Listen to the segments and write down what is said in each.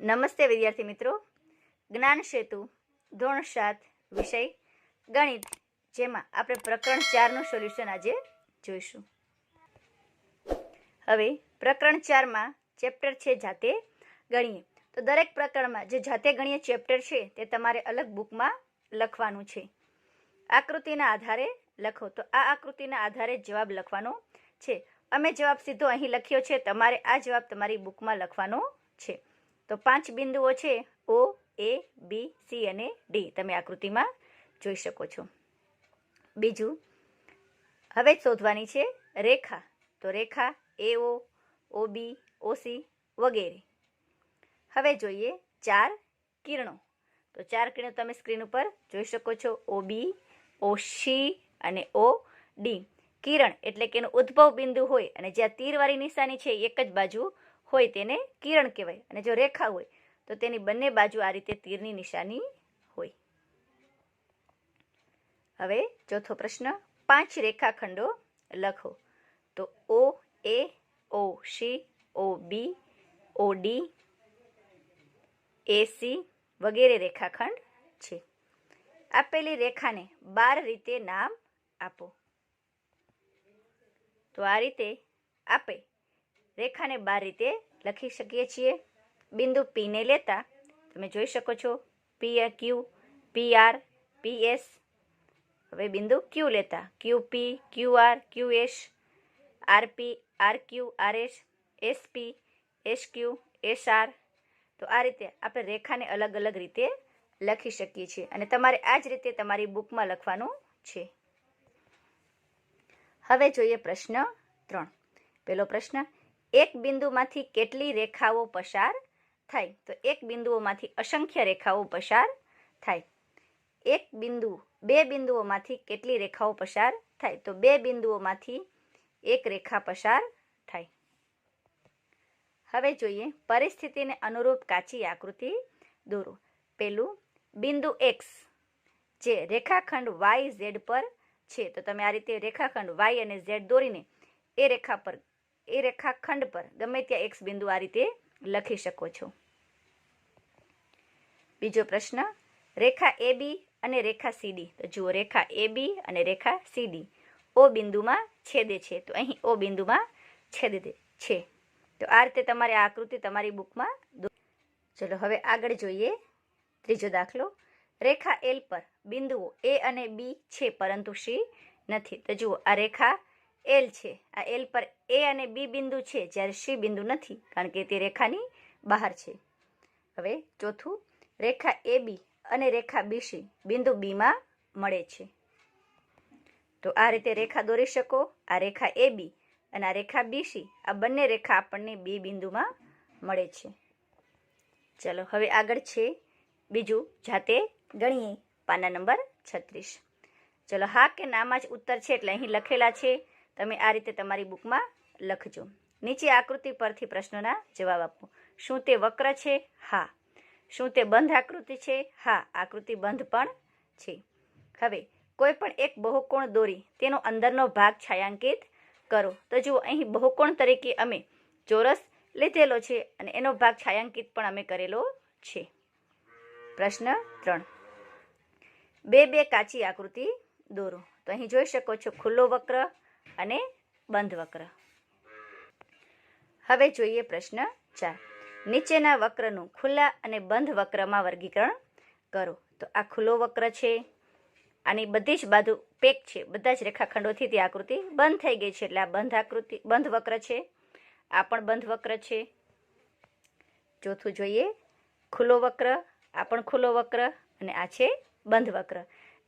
નમસ્તે વિદ્યાર્થી મિત્રો, જ્ઞાન સેતુ ધોરણ 7 વિષય ગણિત, જેમાં આપણે પ્રકરણ 4નું સોલ્યુશન આજે જોઈશું. હવે પ્રકરણ 4માં ચેપ્ટર છે જાતે ગણીએ. તો દરેક પ્રકરણમાં જે જાતે ગણીએ ચેપ્ટર છે તે તમારે અલગ બુકમાં લખવાનું છે. આકૃતિના આધારે લખો. તો આ આકૃતિના આધારે જવાબ લખવાનો છે. અમે જવાબ સીધો અહીં લખ્યો છે, તમારે આ જવાબ તમારી બુકમાં લખવાનો છે. તો 5 બિંદુઓ છે, O, A, B, C અને D, તમે આકૃતિમાં જોઈ શકો છો. બીજું, હવે શોધવાની છે રેખા. તો રેખા AO, OB, OC વગેરે. હવે જોઈએ 4 કિરણો. તો 4 કિરણો તમે સ્ક્રીન ઉપર જોઈ શકો છો. OB, OC અને OD. કિરણ એટલે કે એનું ઉદ્ભવ બિંદુ હોય અને જ્યાં તીરવાળી નિશાની છે એક જ બાજુ હોય તેને કિરણ કહેવાય, અને જો રેખા હોય તો તેની બંને બાજુ આ રીતે તીરની નિશાની હોય. હવે ચોથો પ્રશ્ન, 5 રેખાખંડો લખો. તો OA, OC, OB, OD, AC વગેરે રેખાખંડ છે. આપેલી રેખાને 12 રીતે નામ આપો. તો આ રીતે આપણે રેખાને 12 રીતે લખી શકીએ છીએ. બિંદુ P ને લેતા તમે જોઈ શકો છો PQ, PR, PS. હવે બિંદુ Q લેતા QP, QR, QS, RP, RQ, RS, SP, SQ, SR. તો આ રીતે આપણે રેખાને અલગ અલગ રીતે લખી શકીએ છીએ, અને તમારે આ જ રીતે તમારી બુકમાં લખવાનું છે. હવે જોઈએ પ્રશ્ન 3. પહેલો પ્રશ્ન, એક બિંદુમાંથી કેટલી રેખાઓ પસાર થાય? તો એક બિંદુઓમાંથી અસંખ્ય રેખાઓ પસાર થાય. બે બિંદુઓમાંથી કેટલી રેખાઓ પસાર થાય? તો 2 બિંદુઓમાંથી એક રેખા પસાર થાય. હવે જોઈએ પરિસ્થિતિને અનુરૂપ કાચી આકૃતિ દોરો. પહેલું, બિંદુ X જે રેખાખંડ YZ પર છે. તો તમે આ રીતે રેખાખંડ Y અને Z દોરીને એ રેખાખંડ પર ગમે ત્યાં X બિંદુ આ રીતે લખી શકો છો. બીજો પ્રશ્ન, રેખા AB અને રેખા CD. તો જુઓ, રેખા AB અને રેખા CD O બિંદુમાં છેદે છે. તો અહીં O બિંદુમાં છેદે છે. તો આ રીતે તમારે આ આકૃતિ તમારી બુકમાં ચલો હવે આગળ જોઈએ ત્રીજો દાખલો. રેખા L પર બિંદુઓ A અને B છે પરંતુ C નથી. તો જુઓ, આ રેખા L છે. આ L પર A અને B બિંદુ છે, જ્યારે C બિંદુ નથી, કારણ કે તે રેખાની બહાર છે. હવે ચોથું, રેખા AB અને રેખા BC બિંદુ B માં મળે છે. તો આ રીતે રેખા દોરી શકો. આ રેખા AB અને આ રેખા BC, આ બંને રેખા આપણને B બિંદુમાં મળે છે. ચલો હવે આગળ છે બીજું જાતે ગણીએ, પાના નંબર 36. ચલો, હા કે નામાં જ ઉત્તર છે, એટલે અહીં લખેલા છે. તમે આ રીતે તમારી બુકમાં લખજો. નીચે આકૃતિ પરથી પ્રશ્નોના જવાબ આપો. શું તે વક્ર છે? હા. શું તે બંધ આકૃતિ છે? હા, આકૃતિ બંધ પણ છે. હવે કોઈ પણ એક બહુકોણ દોરી તેનો અંદરનો ભાગ છાયાંકિત કરો. તો જુઓ, અહીં બહુકોણ તરીકે અમે ચોરસ લીધેલો છે અને એનો ભાગ છાયાંકિત પણ અમે કરેલો છે. પ્રશ્ન 3, 2 કાચી આકૃતિ દોરો. તો અહીં જોઈ શકો છો ખુલ્લો વક્ર અને બંધ વક્ર. હવે જોઈએ પ્રશ્ન 4. નીચેના વક્રનું ખુલ્લા અને બંધ વક્રમાં વર્ગીકરણ કરો. તો આ ખુલ્લો વક્ર છે, આની બધી જ બાજુ પેક છે, બધા જ રેખાખંડોથી તે આકૃતિ બંધ થઈ ગઈ છે, એટલે આ બંધ વક્ર છે. આ પણ બંધ વક્ર છે. ચોથું જોઈએ ખુલ્લો વક્ર, આ પણ ખુલ્લો વક્ર અને આ છે બંધ વક્ર.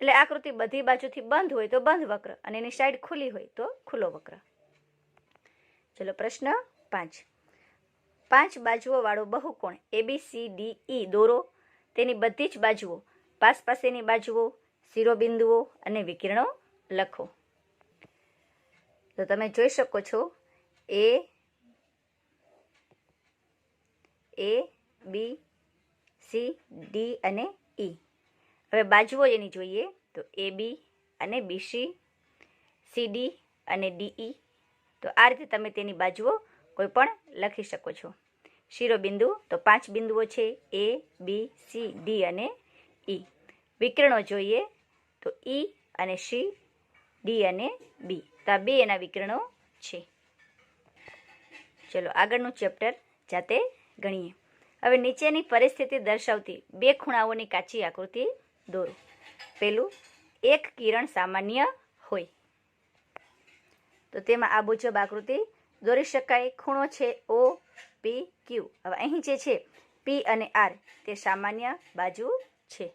એટલે આકૃતિ બધી બાજુથી બંધ હોય તો બંધ વક્ર, અને એની સાઈડ ખુલ્લી હોય તો ખુલ્લો વક્ર. ચલો પ્રશ્ન 5. 5 બાજુઓ વાળો બહુકોણ ABCDE દોરો. તેની બધી જ બાજુઓ, પાસેની બાજુઓ, શિરોબિંદુઓ અને વિકર્ણો લખો. તો તમે જોઈ શકો છો A, B, C, D અને E. હવે બાજુઓ એની જોઈએ તો AB અને BC, CD અને DE. તો આ રીતે તમે તેની બાજુઓ કોઈ પણ લખી શકો છો. શિરોબિંદુ તો 5 બિંદુઓ છે A, B, C, D અને E. વિકર્ણો જોઈએ તો E અને C, D અને B. તો આ બે એના વિકર્ણો છે. ચલો આગળનું ચેપ્ટર જાતે ગણીએ. હવે નીચેની પરિસ્થિતિ દર્શાવતી બે ખૂણાઓની કાચી આકૃતિ દોરો. પેલું, એક કિરણ સામાન્ય હોય. તો તેમાં આ મુજબ આકૃતિ દોરી શકાય. ખૂણો છે O, P, Q. હવે અહીં જે છે P અને R તે સામાન્ય બાજુ છે.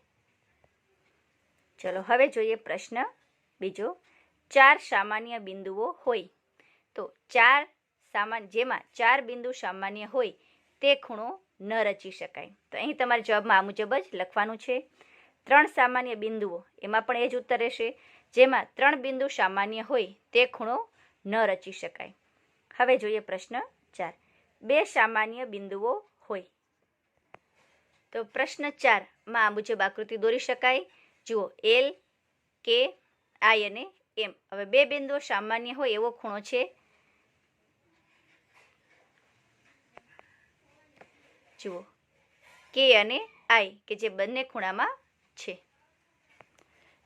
ચલો હવે જોઈએ પ્રશ્ન બીજો. 4 સામાન્ય બિંદુઓ હોય. તો જેમાં 4 બિંદુ સામાન્ય હોય તે ખૂણો ન રચી શકાય. તો અહીં તમારે જવાબમાં આ મુજબ જ લખવાનું છે. 3 સામાન્ય બિંદુઓ, એમાં પણ એ જ ઉત્તર રહેશે. જેમાં 3 બિંદુ સામાન્ય હોય તે ખૂણો ન રચી શકાય. હવે જોઈએ પ્રશ્ન 4. 2 સામાન્ય બિંદુઓ હોય. તો પ્રશ્ન 4માં આ મુજબ આકૃતિ દોરી શકાય. જુઓ, L, K, I અને M. હવે 2 બિંદુઓ સામાન્ય હોય એવો ખૂણો છે. જુઓ, K અને I કે જે બંને ખૂણામાં છે.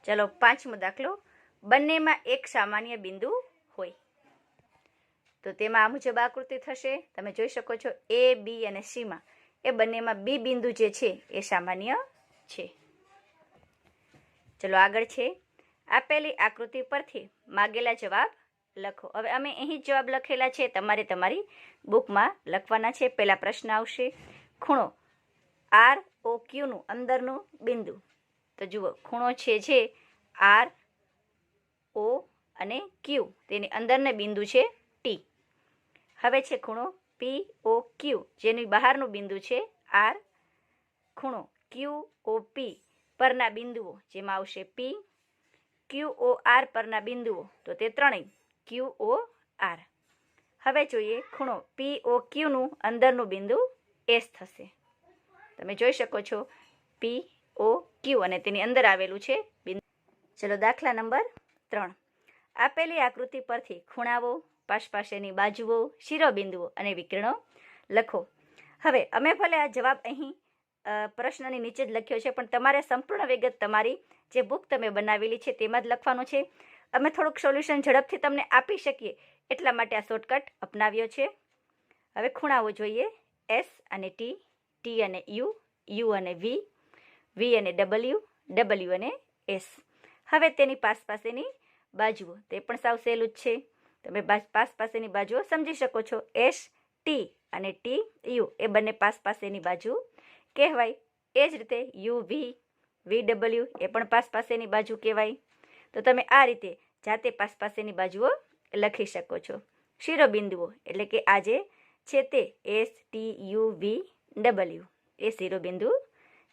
ચલો 5મો દાખલો. બંનેમાં એક સામાન્ય બિંદુ હોય. તો તેમાં આ મુજબ આકૃતિ થશે. તમે જોઈ શકો છો A, B અને C માં એ બંનેમાં B બિંદુ જે છે એ સામાન્ય છે. ચલો આગળ છે. આપેલી આકૃતિ પરથી માગેલા જવાબ લખો. હવે અમે અહીં જવાબ લખેલા છે, તમારે તમારી બુકમાં લખવાના છે. પહેલા પ્રશ્ન આવશે, ખૂણો ROQ નું અંદરનું બિંદુ. તો જુઓ, ખૂણો છે જે RO અને Q, તેની અંદરના બિંદુ છે T. હવે છે ખૂણો POQ, જેની બહારનું બિંદુ છે R. ખૂણો QOP પરના બિંદુઓ, જેમાં આવશે P. QOR પરના બિંદુઓ, તો તે ત્રણેય QOR. હવે જોઈએ ખૂણો POQ નું અંદરનું બિંદુ S થશે. તમે જોઈ શકો છો POQ અને તેની અંદર આવેલું છે બિંદુ. ચલો દાખલા નંબર 3. આપેલી આકૃતિ પરથી ખૂણાઓ, પાસેની બાજુઓ, શિરોબિંદુઓ અને વિકર્ણો લખો. હવે અમે ભલે આ જવાબ અહીં પ્રશ્નની નીચે જ લખ્યો છે, પણ તમારે સંપૂર્ણ વિગત તમારી જે બુક તમે બનાવેલી છે તેમાં જ લખવાનું છે. અમે થોડુંક સોલ્યુશન ઝડપથી તમને આપી શકીએ એટલા માટે આ શોર્ટકટ અપનાવ્યો છે. હવે ખૂણાઓ જોઈએ. S અને T, T અને U, U અને V, V અને W, W અને S. હવે તેની પાસેની બાજુઓ, તે પણ સાવ સહેલું જ છે. તમે પાસેની બાજુઓ સમજી શકો છો. S, T અને T, U એ બંને પાસેની બાજુ કહેવાય. એ જ રીતે UV, VW એ પણ પાસેની બાજુ કહેવાય. તો તમે આ રીતે જાતે પાસેની બાજુઓ લખી શકો છો. શિરોબિંદુઓ એટલે કે આ જે છે તે S, T, U, V, W એ શિરોબિંદુ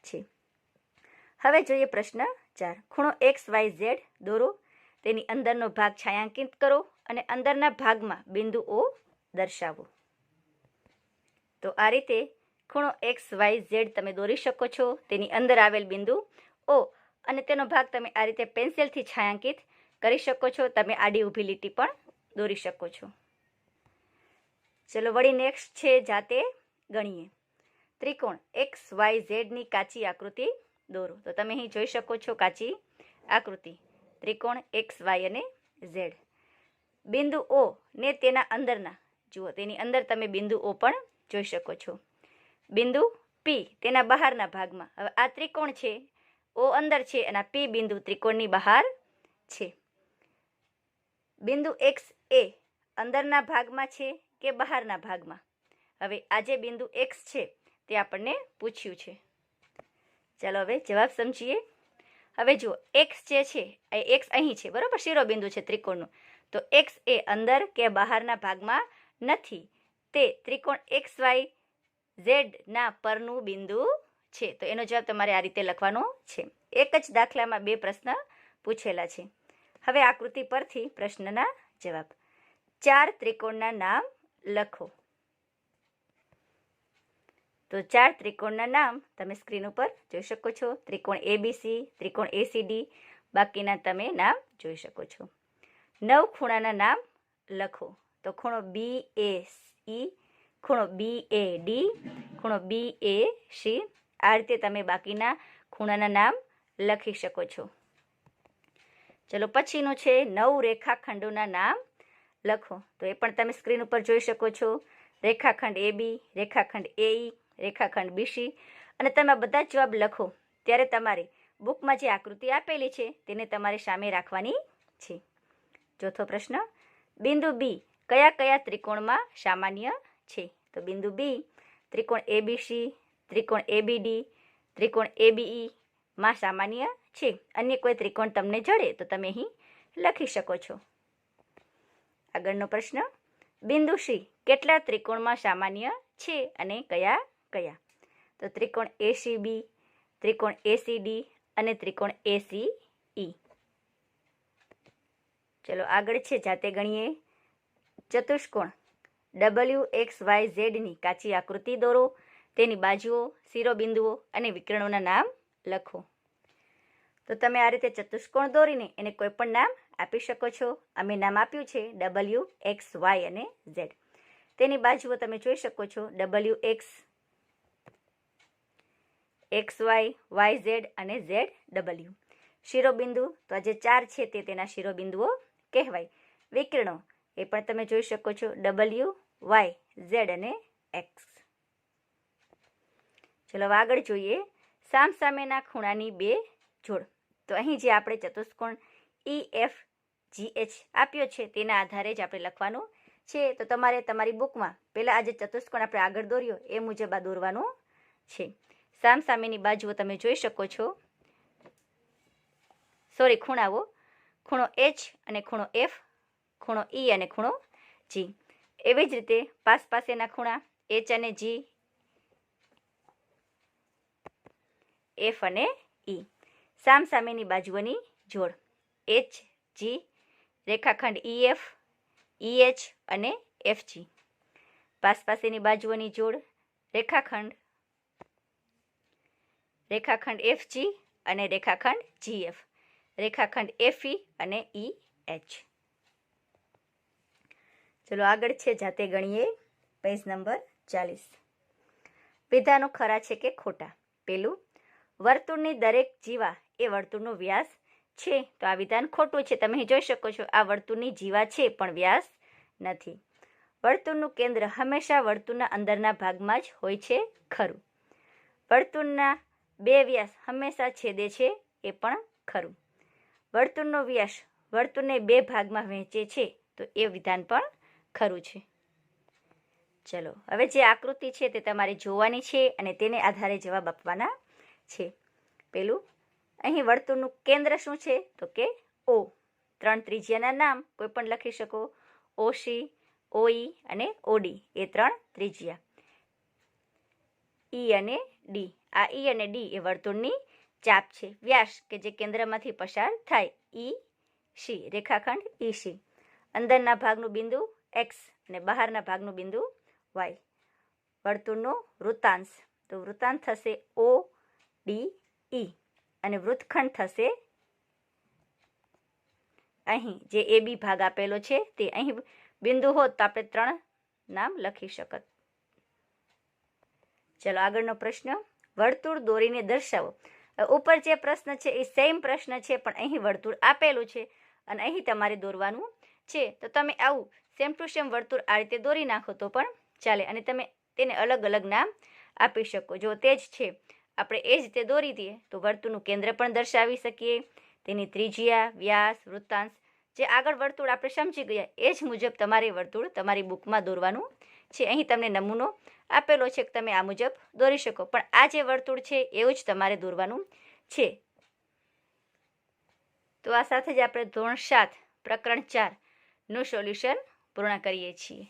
છે. હવે જોઈએ પ્રશ્ન 4. ખૂણો XYZ દોરો. તેની અંદરનો ભાગ છાંયાંકિત કરો અને અંદરના ભાગમાં બિંદુ O દર્શાવો. તો આ રીતે ખૂણો XYZ તમે દોરી શકો છો. તેની અંદર આવેલ બિંદુ O અને તેનો ભાગ તમે આ રીતે પેન્સિલથી છાંયાંકિત કરી શકો છો. તમે આડી ઊભી લીટી પણ દોરી શકો છો. ચલો વળી નેક્સ્ટ છે જાતે ગણીએ. ત્રિકોણ XYZ ની કાચી આકૃતિ દોરો. તો તમે અહીં જોઈ શકો છો કાચી આકૃતિ ત્રિકોણ XY અને Z. બિંદુ O ને તેના અંદરના, જુઓ તેની અંદર તમે બિંદુ O પણ જોઈ શકો છો. બિંદુ P તેના બહારના ભાગમાં. હવે આ ત્રિકોણ છે, O અંદર છે અને P બિંદુ ત્રિકોણની બહાર છે. બિંદુ X એ અંદરના ભાગમાં છે કે બહારના ભાગમાં? હવે આ જે બિંદુ X છે તે આપણને પૂછ્યું છે. ચાલો હવે જવાબ સમજીએ. હવે જુઓ, X જે છે એ X અહીં છે, બરોબર, શિરોબિંદુ છે ત્રિકોણનું. તો X એ અંદર કે બહારના ભાગમાં નથી, તે ત્રિકોણ XYZ ના પરનું બિંદુ છે. તો એનો જવાબ તમારે આ રીતે લખવાનો છે. એક જ દાખલામાં 2 પ્રશ્ન પૂછેલા છે. હવે આકૃતિ પરથી પ્રશ્નના જવાબ. 4 ત્રિકોણના નામ લખો. તો 4 ત્રિકોણના નામ તમે સ્ક્રીન ઉપર જોઈ શકો છો. ત્રિકોણ ABC, ત્રિકોણ ACD, બાકીના તમે નામ જોઈ શકો છો. 9 ખૂણાના નામ લખો. તો ખૂણો BAE, ખૂણો BAD, ખૂણો BAC. આ રીતે તમે બાકીના ખૂણાના નામ લખી શકો છો. ચલો પછીનું છે 9 રેખાખંડોના નામ લખો. તો એ પણ તમે સ્ક્રીન ઉપર જોઈ શકો છો. રેખાખંડ AB, રેખાખંડ AE, રેખાખંડ BC. અને તમે બધા જ જવાબ લખો ત્યારે તમારે બુકમાં જે આકૃતિ આપેલી છે તેને તમારે સામે રાખવાની છે. ચોથો પ્રશ્ન, બિંદુ B કયા કયા ત્રિકોણમાં સામાન્ય છે? તો બિંદુ B ત્રિકોણ ABC, ત્રિકોણ ABD, ત્રિકોણ ABE માં સામાન્ય છે. અન્ય કોઈ ત્રિકોણ તમને જડે તો તમે અહીં લખી શકો છો. આગળનો પ્રશ્ન, બિંદુ C કેટલા ત્રિકોણમાં સામાન્ય છે અને કયા કયા? તો ત્રિકોણ ACB, ત્રિકોણ ACD અને ત્રિકોણ ACE. ચલો આગળ છે જાતે ગણીએ. ચતુષ્કોણ WXYZ ની કાચી આકૃતિ દોરો. તેની બાજુઓ, શિરોબિંદુઓ અને વિકર્ણોના નામ લખો. તો તમે આ રીતે ચતુષ્કોણ દોરીને એને કોઈ પણ નામ આપી શકો છો. અમે નામ આપ્યું છે WXY અને Z. તેની બાજુઓ તમે જોઈ શકો છો WX, XY, YZ અને ZW. શિરોબિંદુ તો આ જે 4 છે તે તેના શિરોબિંદુઓ કહેવાય. વિકર્ણો એ પણ તમે જોઈ શકો છો W, Y, Z અને X. ચલો આગળ જોઈએ સામસામેના ખૂણાની બે જોડ. તો અહીં જે આપણે ચતુષ્કોણ EFGH આપ્યો છે તેના આધારે જ આપણે લખવાનું છે. તો તમારે તમારી બુકમાં પહેલાં આ જે ચતુષ્કોણ આપણે આગળ દોર્યો એ મુજબ આ દોરવાનું છે. સામસામેની બાજુઓ તમે જોઈ શકો છો. ખૂણાઓ, ખૂણો H અને ખૂણો F, ખૂણો E અને ખૂણો G. એવી જ રીતે પાસેના ખૂણા H અને G, F અને E. સામસામેની બાજુઓની જોડ HG, રેખાખંડ EF, EH અને FG. પાસેની બાજુઓની જોડ રેખાખંડ FG અને રેખાખંડ GF, રેખાખંડ FE અને EH. ચલો આગળ છે જાતે ગણીએ. Page number 40. વિધાનો ખરા છે કે ખોટા? પેલું, વર્તુળની દરેક જીવા એ વર્તુળનો વ્યાસ છે. તો આ વિધાન ખોટું છે. તમે જોઈ શકો છો આ વર્તુળની જીવા છે પણ વ્યાસ નથી. વર્તુળનું કેન્દ્ર હંમેશા વર્તુળના અંદરના ભાગમાં જ હોય છે. ખરું. વર્તુળના બે વ્યાસ હંમેશા છેદે છે. એ પણ ખરું. વર્તુળનો વ્યાસ વર્તુળને બે ભાગમાં વહેંચે છે. તો એ વિધાન પણ ખરું છે. ચલો હવે જે આકૃતિ છે તે તમારે જોવાની છે અને તેને આધારે જવાબ આપવાના છે. પેલું, અહીં વર્તુળનું કેન્દ્ર શું છે? તો કે O. 3 ત્રિજ્યાના નામ કોઈ પણ લખી શકો. OC, OE અને OD એ 3 ત્રિજ્યા. E અને D. આ E અને D એ વર્તુળની ચાપ છે. વ્યાસ કે જે કેન્દ્રમાંથી પસાર થાય EC, રેખાખંડ EC. અંદરના ભાગનું બિંદુ X અને બહારના ભાગનું બિંદુ Y. વર્તુળનો વૃત્તાંશ તો વૃત્તાંશ થશે ODE અને વૃત્તખંડ થશે અહીં જે AB ભાગ આપેલો છે તે. અહીં બિંદુ હોત તો આપણે 3 નામ લખી શકત. ચલો આગળનો પ્રશ્ન, વર્તુળ દોરીને દર્શાવો. ઉપર જે પ્રશ્ન છે એ સેમ પ્રશ્ન છે પણ અહીં વર્તુળ આપેલું છે અને અહીં તમારે દોરવાનું છે. તો તમે આવું સેમ ટુ સેમ વર્તુળ આ રીતે દોરી નાખો તો પણ ચાલે અને તમે તેને અલગ અલગ નામ આપી શકો. જો તે જ છે આપણે એ જ રીતે દોરી દઈએ તો વર્તુળનું કેન્દ્ર પણ દર્શાવી શકીએ, તેની ત્રિજ્યા, વ્યાસ, વૃત્તાંશ. જે આગળ વર્તુળ આપણે સમજી ગયા એ જ મુજબ તમારે વર્તુળ તમારી બુકમાં દોરવાનું છે. અહીં તમને નમૂનો આપેલો છે કે તમે આ મુજબ દોરી શકો પણ આ જે વર્તુળ છે એવું જ તમારે દોરવાનું છે. તો આ સાથે જ આપણે ધોરણ 7 પ્રકરણ 4 નું સોલ્યુશન પૂર્ણ કરીએ છીએ.